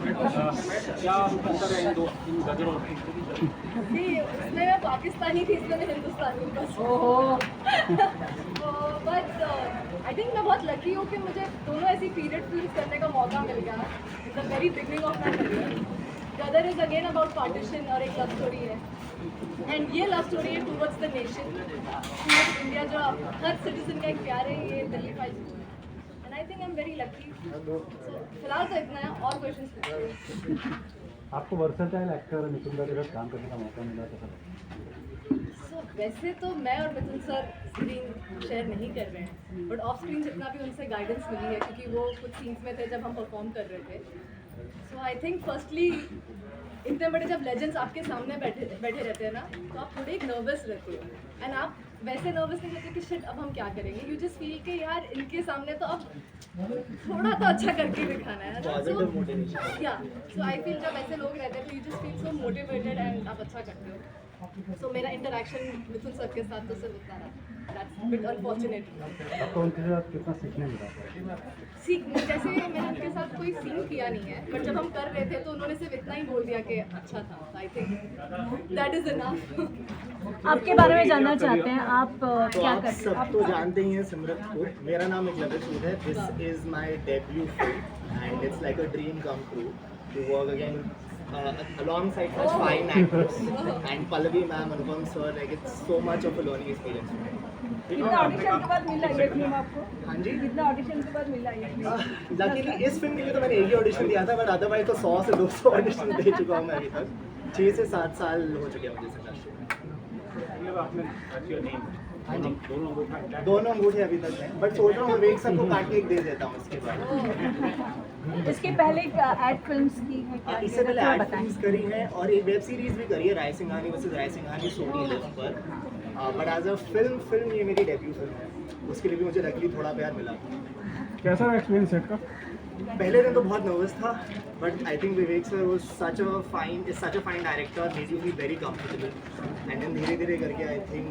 क्या अंतर है इन गदर और जी, उसमें मैं पाकिस्तानी थी, इसमें मैं हिंदुस्तानी बस। ओहो। बट आई थिंक मैं बहुत लकी हूँ कि मुझे दोनों ऐसी पीरियड फिल्म करने का मौका मिल गया in the very beginning of my career. Gadar is again about partition और एक लव स्टोरी है, एंड ये लव स्टोरी है towards the nation, towards India, जो हर सिटीजन का एक प्यार है। ये Delhi Files and I think I am very lucky. So फिलहाल तो इतना है, और क्वेश्चंस पूछिए। आपको वर्सेटाइल एक्टर मिथुन दा के साथ काम करने का मौका मिला था? सो वैसे तो मैं और मिथुन सर स्क्रीन शेयर नहीं कर रहे हैं, बट ऑफ स्क्रीन जितना भी उनसे गाइडेंस मिली है, क्योंकि वो कुछ सीन्स में थे जब हम परफॉर्म कर रहे थे। सो आई थिंक फर्स्टली इतने बड़े जब लेजेंड्स आपके सामने बैठे रहते हैं ना, तो आप थोड़े एक नर्वस रहते हो, एंड आप वैसे नर्वस नहीं रहते कि शिट अब हम क्या करेंगे। यू जस्ट फील कि यार इनके सामने तो अब थोड़ा तो अच्छा करके दिखाना है ना। सो आई फील जब ऐसे लोग रहते हैं तो you just feel so motivated and आप अच्छा करते हो। सो मेरा इंटरेक्शन मिथुन सर के साथ तो सिर्फ उतना रहा। That's bit unfortunate. आपको उनके साथ कितना सीखने मिला? जैसे मैंने उनके साथ कोई सीन किया नहीं है, बट जब हम कर रहे थे तो उन्होंने सिर्फ इतना ही बोल दिया कि अच्छा था। I think that is enough. आपके बारे में जानना चाहते हैं, आप तो क्या आप करते सब हैं? तो जानते ही हैं सिमरत को। मेरा नाम एकलव्य सूद है। This is my debut film and it's like a dream come true to work again alongside such fine actors and Pallavi ma'am, Anupam sir, like it's so much of a learning experience for me. कितना audition के बाद मिला ये film आपको? हाँ जी, कितना audition के बाद मिला ये फिल्म? लकीली इस फिल्म के लिए तो मैंने एक ही ऑडिशन दिया था, बट अदरवाइज तो 100 से 200 ऑडिशन दे चुका हूँ मैं अभी तक। 6 से 7 साल हो चुके हैं मुझे इस इंडस्ट्री में। मतलब आपने अच्छी नेम हाँ जी, दोनों अंगूठा intact? दोनों अंगूठे अभी तक हैं, बट सोच रहा हूँ विवेक सर को काट के एक दे देता हूँ इसके बाद। इसके पहले एड फिल्म्स की है क्या? इससे पहले थोड़ा एड बताएं। फिल्म्स करी हैं और एक वेब सीरीज भी करी है, राय सिंघानी वर्सेस राय सिंघानी सोनी लिव पर। बट एज अ फिल्म ये मेरी डेब्यू फिल्म है, उसके लिए भी मुझे लकीली थोड़ा प्यार मिला। कैसा रहा एक्सपीरियंस सेट का? पहले दिन तो बहुत नर्वस था, but I think Vivek sir was such a fine director, made you feel very comfortable and then धीरे धीरे करके I think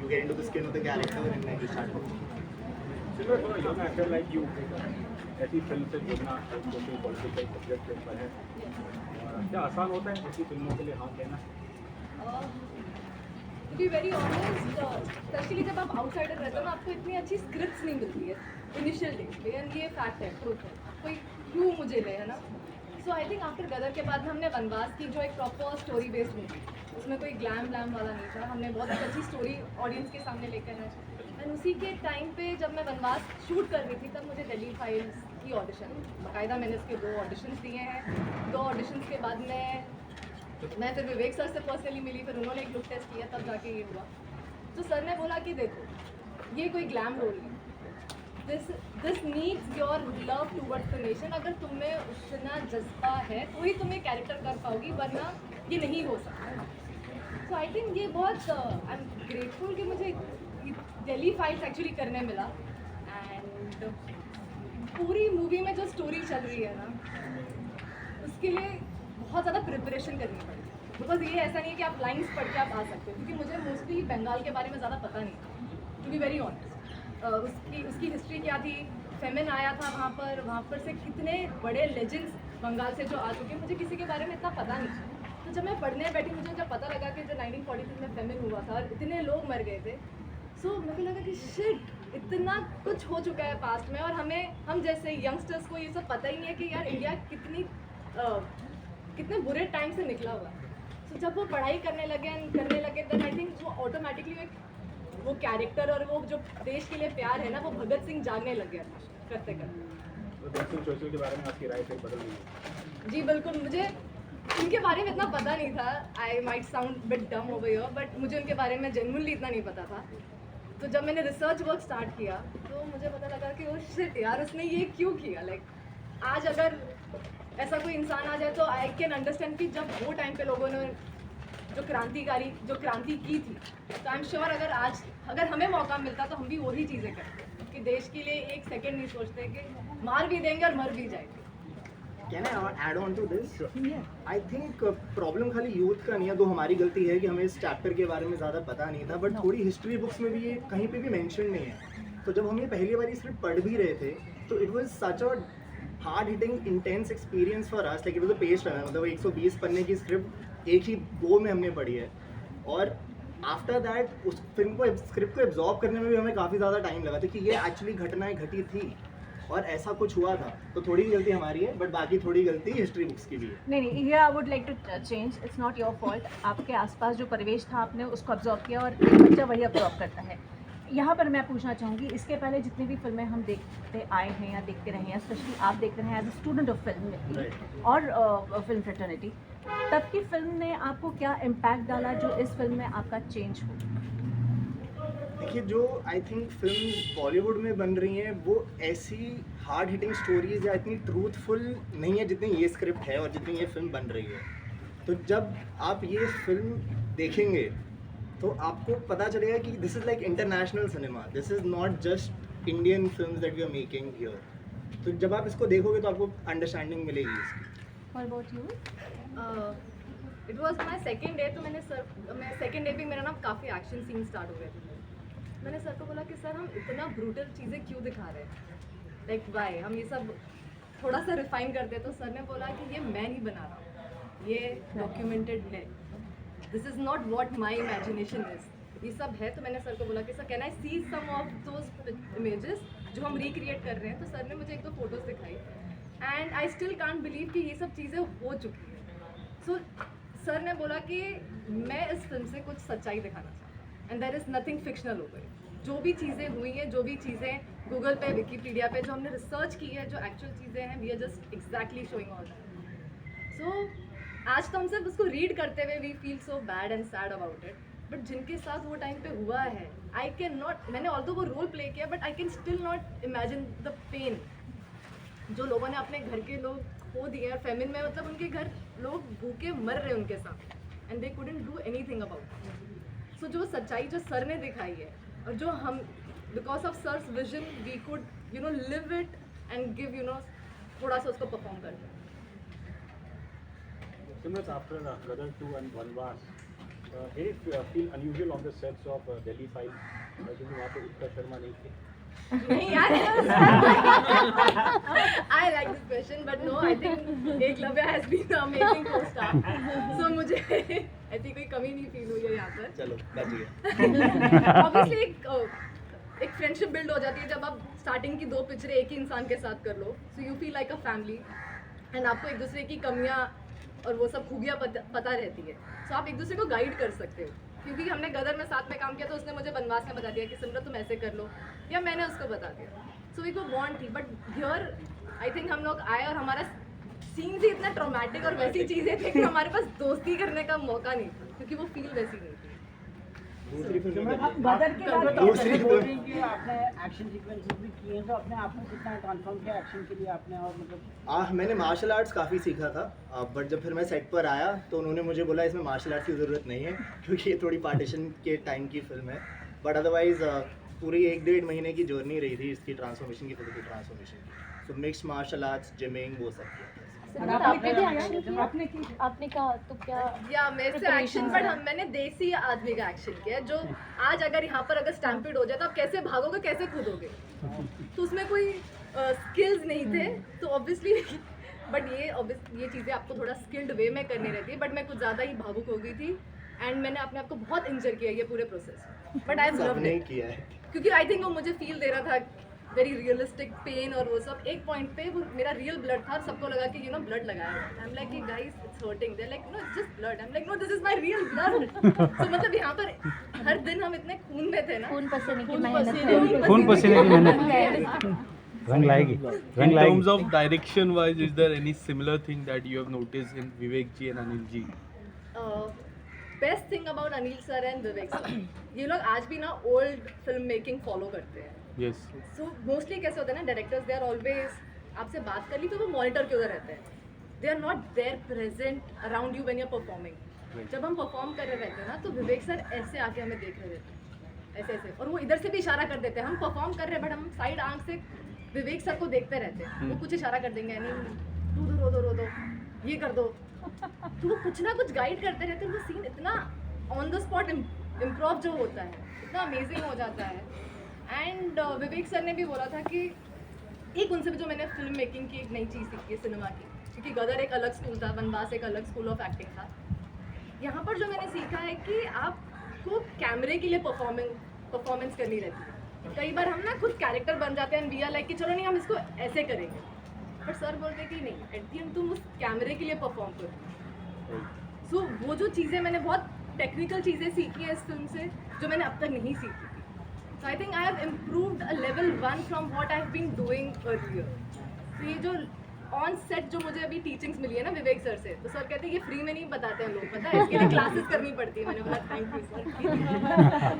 you get into the skin of the character and then you start. Silver थोड़ा young actor like you ऐसी film से जुड़ना जो कि political subject के ऊपर है, क्या आसान होता है ऐसी फिल्मों के लिए हाथ देना? To be very honest, specially जब आप आउटसाइडर रहते हो ना, आपको इतनी अच्छी स्क्रिप्ट्स नहीं मिलती है इनिशियल डेज पे, एंड ये फैक्ट है, ट्रूथ है। कोई क्यों मुझे ले, है ना। सो आई थिंक आफ्टर गदर के बाद हमने वनवास की, जो एक प्रॉपर स्टोरी बेस्ड मूवी, उसमें कोई ग्लैम वाला नहीं था। हमने बहुत एक अच्छी स्टोरी ऑडियंस के सामने लेकर आए, एंड उसी के टाइम पे जब मैं वनवास शूट कर रही थी तब मुझे दिल्ली फाइल्स की ऑडिशन, बाकायदा मैंने उसके 2 ऑडिशंस दिए हैं। 2 ऑडिशंस के बाद मैं फिर विवेक सर से पर्सनली मिली, फिर उन्होंने एक लुक टेस्ट किया, तब जाके ये हुआ। तो सर ने बोला कि देखो ये कोई ग्लैम रोल नहीं, this needs your love towards the nation. अगर तुम्हें उतना जज्बा है तो ही तुम ये कैरेक्टर कर पाओगी, वरना ये नहीं हो सकता। सो आई थिंक ये बहुत आई एम ग्रेटफुल कि मुझे दिल्ली फाइल्स एक्चुअली करने मिला। एंड पूरी मूवी में जो स्टोरी चल रही है ना, उसके लिए बहुत ज़्यादा प्रिपरेशन करनी पड़ी, बिकॉज ये ऐसा नहीं है कि आप लाइन्स पढ़ के आप आ सकते हो, क्योंकि मुझे मोस्टली बंगाल के बारे में ज़्यादा पता नहीं, टू बी वेरी ऑनेस्ट। उसकी हिस्ट्री क्या थी, फेमिन आया था वहाँ पर से कितने बड़े लेजेंड्स बंगाल से जो आ चुके हैं, मुझे किसी के बारे में इतना पता नहीं। तो जब मैं पढ़ने बैठी, मुझे जब पता लगा कि जो 1943 में फेमिन हुआ था और इतने लोग मर गए थे, सो मुझे लगा कि शिट इतना कुछ हो चुका है पास्ट में, और हम जैसे यंगस्टर्स को ये सब पता ही नहीं है कि यार इंडिया कितने बुरे टाइम से निकला हुआ है। सो जब वो पढ़ाई करने लगे देन आई थिंक वो ऑटोमेटिकली वो कैरेक्टर और वो जो देश के लिए प्यार है ना, वो भगत सिंह जागने लग गया था करते करते। तो दक्षिण चौधरी के बारे में आपकी राय से बदल गई? जी बिल्कुल, मुझे उनके बारे में इतना पता नहीं था। आई माइट साउंड बिट डम ओवर हियर, बट मुझे उनके बारे में जेन्युइनली इतना नहीं पता था। तो जब मैंने रिसर्च वर्क स्टार्ट किया तो मुझे पता लगा कि वो शिट यार उसने ये क्यों किया। लाइक आज अगर ऐसा कोई इंसान आ जाए तो आई कैन अंडरस्टैंड कि जब वो टाइम पे लोगों ने जो क्रांति की थी, तो आई एम श्योर अगर हमें मौका मिलता तो हम भी वही चीज़ें करते कि देश के लिए एक सेकंड नहीं सोचते कि मार भी देंगे और मर भी जाएंगे। Can I add on to this? I think problem खाली यूथ का नहीं है, तो हमारी गलती है कि हमें इस चैप्टर के बारे में ज़्यादा पता नहीं था, बट थोड़ी हिस्ट्री बुक्स में भी ये कहीं पे भी मेंशन नहीं है। तो जब हम ये पहली बार सिर्फ पढ़ भी रहे थे तो it was such a hard hitting intense experience for us, like it was a page turner, मतलब 120 पन्ने की स्क्रिप्ट एक ही गो में हमने पढ़ी है, और आफ्टर दैट उस फिल्म को स्क्रिप्ट को एब्जॉर्ब करने में भी हमें काफ़ी ज़्यादा टाइम लगा था कि ये एक्चुअली घटनाएं घटी थी और ऐसा कुछ हुआ था। तो थोड़ी गलती हमारी है, बट बाकी थोड़ी गलती हिस्ट्री बुक्स की भी है। नहीं, here I would like to change, it's not your fault. आपके आसपास जो परिवेश था आपने उसको ऑब्जॉर्व किया और एक बच्चा वही ऑब्जॉर्व करता है। यहाँ पर मैं पूछना चाहूँगी, इसके पहले जितनी भी फिल्में हम देखते आए हैं या देखते रहे हैं, स्पेशली आप देखते रहे हैं as a student of film और फिल्म फ्रेटर्निटी, तब की फिल्म ने आपको क्या इम्पैक्ट डाला जो इस फिल्म में आपका चेंज हो? देखिए, जो आई थिंक फिल्म बॉलीवुड में बन रही हैं वो ऐसी हार्ड हिटिंग स्टोरीज या इतनी ट्रूथफुल नहीं है जितनी ये स्क्रिप्ट है और जितनी ये फिल्म बन रही है। तो जब आप ये फिल्म देखेंगे तो आपको पता चलेगा कि this is like international cinema, this is not just Indian films that we are making here. तो जब आप इसको देखोगे तो आपको अंडरस्टैंडिंग मिलेगी इसकी। What about you? It was my second day, तो मैं सेकेंड डे पे मेरा ना काफ़ी एक्शन सीन स्टार्ट हो गए थे। मैंने सर को बोला कि सर हम इतना ब्रूटल चीज़ें क्यों दिखा रहे हैं, लाइक वाई, हम ये सब थोड़ा सा रिफाइन करते। तो सर ने बोला कि ये मैं नहीं बना रहा हूँ, ये डॉक्यूमेंटेड है, this is not what my imagination is, ये सब है। तो मैंने सर को बोला कि sir can I see some of those images जो हम रिक्रिएट कर रहे हैं। तो सर ने मुझे एक दो फोटोज़ दिखाई and I still can't believe कि ये सब चीज़ें हो चुकी हैं। सो सर ने बोला कि मैं इस फिल्म से कुछ सच्चाई दिखाना चाहता हूँ and there is nothing fictional over it. जो भी चीज़ें हुई हैं, जो भी चीज़ें गूगल पे, विकीपीडिया पे जो हमने रिसर्च की है, जो एक्चुअल चीज़ें हैं, we are just exactly showing all that. So आज तो हम सिर्फ उसको रीड करते हुए we feel so bad and sad about it, but जिनके साथ वो टाइम पे हुआ है, आई कैन नॉट, मैंने ऑल्दो वो रोल प्ले किया but I can still not imagine the pain जो लोगों ने अपने घर के लोग खो दिए और फेमिन में, मतलब उनके घर लोग भूखे मर रहे हैं उनके साथ and they couldn't do anything about. So जो सच्चाई जो सर ने दिखाई है और जो हम because of sir's vision we could live it and give थोड़ा सा उसको परफॉर्म कर दें। Simrat, after Gadar 2 and Vanvas, did it feel unusual on the sets of Delhi Files? क्योंकि वहाँ पे उत्कर्ष शर्मा नहीं थे। नहीं यार, I like this question, but no, I think Eklavya has been an amazing co-star. So मुझे ऐसी कोई कमी नहीं फील हुई है यहाँ पर। चलो बच गया। Obviously एक फ्रेंडशिप बिल्ड हो जाती है जब आप स्टार्टिंग की दो पिक्चरें एक ही इंसान के साथ कर लो, so you feel like a family and आपको एक दूसरे की कमियाँ और वो सब खूबियाँ पता रहती है, सो आप एक दूसरे को गाइड कर सकते हो। क्योंकि हमने गदर में साथ में काम किया तो उसने मुझे बनवास में बता दिया कि सिमरत तुम ऐसे कर लो, या मैंने उसको बता दिया, सो एक वो बॉन्ड थी। बट हियर आई थिंक हम लोग आए और हमारा सीन ही इतना ट्रॉमेटिक और वैसी चीज़ें थी कि हमारे पास दोस्ती करने का मौका नहीं था, क्योंकि वो फील वैसी नहीं थी। दूसरी फिल्म में गदर के बाद दूसरी बोल फिल्म रही कि आपने एक्शन सीक्वेंसेस भी किए हैं, तो अपने आप में कितना ट्रांसफॉर्म किया एक्शन के लिए आपने? और मतलब मैंने मार्शल आर्ट्स काफ़ी सीखा था, बट जब फिर मैं सेट पर आया तो उन्होंने मुझे बोला इसमें मार्शल आर्ट्स की ज़रूरत नहीं है क्योंकि ये थोड़ी पार्टीशन के टाइम की फिल्म है। बट अदरवाइज पूरी 1-1.5 महीने की जर्नी रही थी इसकी ट्रांसफॉर्मेशन की, फिजिकल ट्रांसफॉर्मेशन की। So mixed martial arts, gymming, वो सब किया। आपने कहा तो क्या या मेरे से एक्शन, बट मैंने देसी आदमी का एक्शन किया जो आज अगर यहाँ पर अगर स्टैम्पिड हो जाए तो आप कैसे भागोगे, कैसे कूदोगे, तो उसमें कोई स्किल्स नहीं थे। तो ऑब्वियसली बट ये चीज़ें आपको थोड़ा स्किल्ड वे में करनी रहती है, बट मैं कुछ ज़्यादा ही भावुक हो गई थी एंड मैंने अपने आप को बहुत इंजर किया ये पूरे प्रोसेस, बट आई लव सबने इट किया है क्योंकि आई थिंक वो मुझे फील दे रहा था वेरी रियलिस्टिक पेन और वो सब। एक पॉइंट पे वो मेरा रियल ब्लड था और सबको लगा कि ब्लड लगाया। I am like guys it's hurting, they like no it's just blood. I am like no this is my real blood. So मतलब यहाँ पर हर दिन हम इतने खून में थे ना, खून पसीने की खून मेहनत पसीने की मेहनत रंग लाएगी In terms of direction wise, is there any similar thing that you have noticed in Vivek ji and Anil ji? Best thing about Anil sir and Vivek sir, ये लोग आज भी ना ओल्ड फिल्म मेकिंग फॉलो करते हैं। Yes. So mostly कैसे होता है ना, डायरेक्टर्स दे आर ऑलवेज, आपसे बात कर ली तो वो मॉनिटर के उधर रहते हैं, they are not there present around you when you are performing. जब हम परफॉर्म कर रहे रहते हैं ना तो विवेक सर ऐसे आके हमें देख रहे रहते हैं, ऐसे ऐसे, और वो इधर से भी इशारा कर देते हैं। हम परफॉर्म कर रहे हैं बट हम साइड आंख से विवेक सर को देखते रहते हैं, वो कुछ इशारा कर देंगे, नहीं तू रो दो ये कर दो, तो वो कुछ ना कुछ गाइड करते रहते हैं। वो सीन इतना ऑन द स्पॉट इम्प्रोव जो होता है इतना अमेजिंग हो जाता है। एंड विवेक सर ने भी बोला था कि एक उनसे भी जो मैंने फिल्म मेकिंग की एक नई चीज़ सीखी है सिनेमा की, क्योंकि गदर एक अलग स्कूल था, वनवास एक अलग स्कूल ऑफ एक्टिंग था। यहाँ पर जो मैंने सीखा है कि आपको कैमरे के लिए परफॉर्मेंस करनी रहती है। कई बार हम ना खुद कैरेक्टर बन जाते हैं, वी आर लाइक कि चलो नहीं हम इसको ऐसे करेंगे, पर सर बोलते हैं कि नहीं, एट दी एंड तुम उस कैमरे के लिए परफॉर्म करो। सो वो जो चीज़ें मैंने बहुत टेक्निकल चीज़ें सीखी है इस फिल्म से, जो मैंने अब तक नहीं सीखी थी। So I think I have improved a level 1 from what I have been doing earlier. तो ये जो ऑन सेट जो मुझे अभी टीचिंग्स मिली है ना विवेक सर से, तो सर कहते हैं ये फ्री में नहीं बताते हैं लोग, पता है इसके लिए क्लासेस करनी पड़ती है। मैंने बोला थैंक यू सर।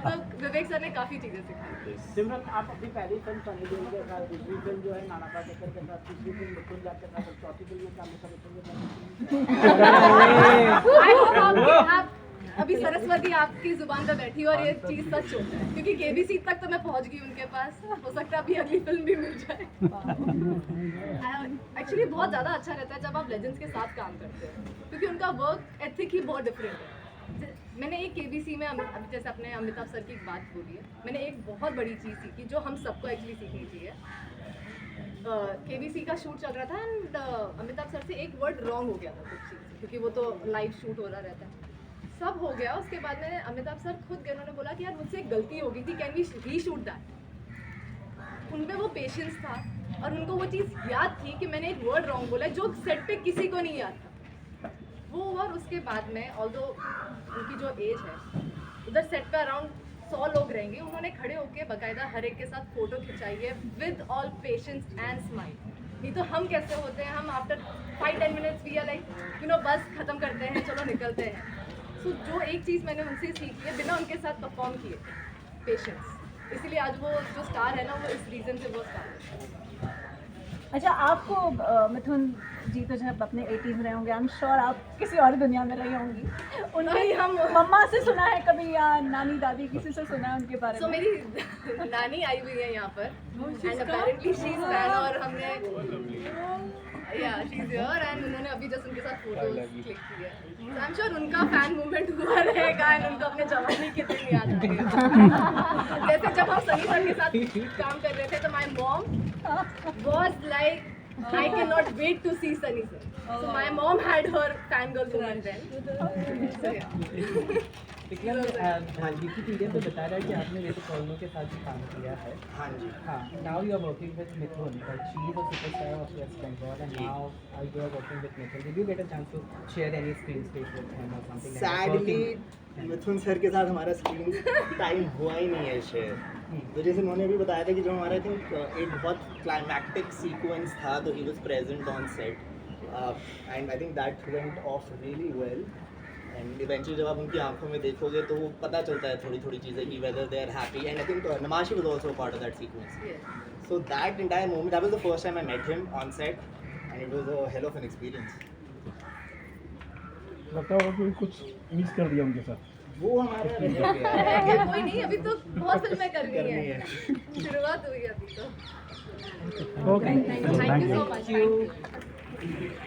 तो विवेक सर ने काफ़ी चीज़ें सिखाई। सिमरन, आप अपनी पहली फिल्म सनी देओल के साथ, दूसरी फिल्म जो है नाना पाटेकर के साथ, तीसरी फिल्म मिथुन जाट के साथ, और चौथी फिल्म में क्या आई होप आप अभी सरस्वती आपकी जुबान पे बैठी हो और ये चीज़ सच होता है, क्योंकि केबीसी तक तो मैं पहुंच गई उनके पास, हो सकता है अभी अगली फिल्म भी मिल जाए। एक्चुअली बहुत ज़्यादा अच्छा रहता है जब आप लेजेंड्स के साथ काम करते हो, क्योंकि उनका वर्क एथिक ही बहुत डिफरेंट है। मैंने एक केबीसी में अभी जैसे अपने अमिताभ सर की एक बात बोली है, मैंने एक बहुत बड़ी चीज़ सीखी जो हम सबको एक्चुअली सीखनी चाहिए। केबीसी का शूट चल रहा था एंड अमिताभ सर से एक वर्ड रॉन्ग हो गया था कुछ चीज़, क्योंकि वो तो लाइव शूट हो रहा रहता है, सब हो गया। उसके बाद में अमिताभ सर खुद गए, उन्होंने बोला कि यार मुझसे एक गलती हो गई थी, कैन वी रीशूट दैट। उनमें वो पेशेंस था और उनको वो चीज़ याद थी कि मैंने एक वर्ड रॉन्ग बोला जो सेट पे किसी को नहीं याद था वो। और उसके बाद में ऑल्दो उनकी जो एज है, उधर सेट पे अराउंड 100 लोग रहेंगे, उन्होंने खड़े होकर बाकायदा हर एक के साथ फ़ोटो खिंचाई है with all patience and smile. नहीं तो हम कैसे होते हैं, हम after 5-10 minutes we are like बस ख़त्म करते हैं, चलो निकलते हैं। सो जो एक चीज़ मैंने उनसे सीखी है, बिना उनके साथ परफॉर्म किए, पेशेंस। इसीलिए आज वो जो स्टार है ना, वो इस रीज़न से वो स्टार है। अच्छा, आपको मिथुन जी तो जब अपने 80s में रहे होंगे, आई एम श्योर आप किसी और दुनिया में रही होंगी। नहीं, हम मम्मा से सुना है कभी या नानी दादी किसी से सुना है उनके बारे में? मेरी नानी आई हुई है यहाँ पर and apparently she is fan, और हमने या शी इज हियर एंड उन्होंने अभी जस्ट उनके साथ फोटोज क्लिक की है। सो आई एम श्योर उनका फैन मूवमेंट हुआ रहेगा एंड उनको अपने जवानी के दिन याद आएगा। जैसे जब हम सनी सर के साथ काम कर रहे थे तो my mom was like I cannot wait to see Sunny sir. So my mom had her fangirl moment then. So yeah. Wikipedia पे बता रहा है कि आपने ऋतिक कौलनो के साथ भी काम किया है। हाँ जी। हाँ, now you are working with Mithun, but she is a superstar of West Bengal and now you are working with Mithun. Did you get a chance to share any screen space with him और समथिंग? सैडली मिथुन सर के साथ हमारा screen time हुआ ही नहीं है share. तो जैसे उन्होंने भी बताया था कि जो हमारा एक बहुत क्लाइमैक्टिक सीक्वेंस था, तो he was present on set and I think that went of really well. And eventually जब आप उनकी आंखों में देखोगे तो वो पता चलता है थोड़ी थोड़ी चीज़ें कि whether they are happy. And I think Namashi was also part of that sequence. So that entire moment, that was the first time I met him on set and it was a hell of an experience. लगता होगा कि कुछ miss कर दिया उनके साथ। वो हमारे रह गया कोई नहीं, अभी तो बहुत फिल्में करनी है, शुरुआत हुई अभी तो। Okay, thank you so much.